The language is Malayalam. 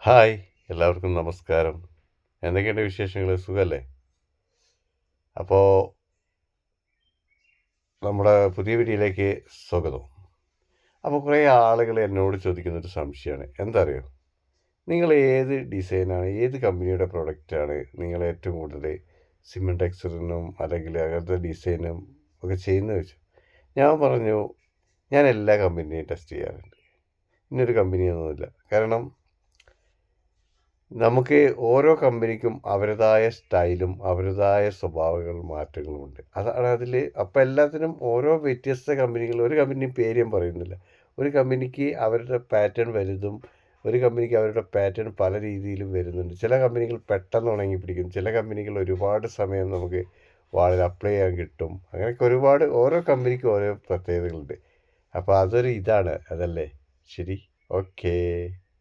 ഹായ്, എല്ലാവർക്കും നമസ്കാരം. എന്തൊക്കെയുണ്ട് വിശേഷങ്ങൾ? സുഖല്ലേ? അപ്പോൾ നമ്മുടെ പുതിയ വീഡിയോയിലേക്ക് സ്വാഗതം. അപ്പോൾ കുറേ ആളുകൾ എന്നോട് ചോദിക്കുന്നൊരു സംശയമാണ്. എന്താ അറിയോ? നിങ്ങൾ ഏത് ഡിസൈനാണ്, ഏത് കമ്പനിയുടെ പ്രൊഡക്റ്റാണ് നിങ്ങൾ ഏറ്റവും കൂടുതൽ സിമൻറ്റ് ടെക്സ്ചറിനും അല്ലെങ്കിൽ അങ്ങനത്തെ ഡിസൈനും ഒക്കെ ചെയ്യുന്നത് വെച്ചു. ഞാൻ പറഞ്ഞു, ഞാൻ എല്ലാ കമ്പനിയും ടെസ്റ്റ് ചെയ്യാറുണ്ട്. ഇന്നൊരു കമ്പനിയൊന്നുമില്ല. കാരണം നമുക്ക് ഓരോ കമ്പനിക്കും അവരുടേതായ സ്റ്റൈലും അവരുടേതായ സ്വഭാവങ്ങളും മാറ്റങ്ങളുമുണ്ട്. അതാണ് അതിൽ. അപ്പോൾ എല്ലാത്തിനും ഓരോ വ്യത്യസ്ത കമ്പനികൾ, ഒരു കമ്പനി പേര് ഞാൻ പറയുന്നില്ല. ഒരു കമ്പനിക്ക് അവരുടെ പാറ്റേൺ വലുതും ഒരു കമ്പനിക്ക് അവരുടെ പാറ്റേൺ പല രീതിയിലും വരുന്നുണ്ട്. ചില കമ്പനികൾ പെട്ടെന്ന് ഉണങ്ങി പിടിക്കും, ചില കമ്പനികൾ ഒരുപാട് സമയം നമുക്ക് വാളിൽ അപ്ലൈ ചെയ്യാൻ കിട്ടും. അങ്ങനെയൊക്കെ ഒരുപാട് ഓരോ കമ്പനിക്കും ഓരോ പ്രത്യേകതകളുണ്ട്. അപ്പോൾ അതൊരു ഇതാണ്, അതല്ലേ? ശരി, ഓക്കേ.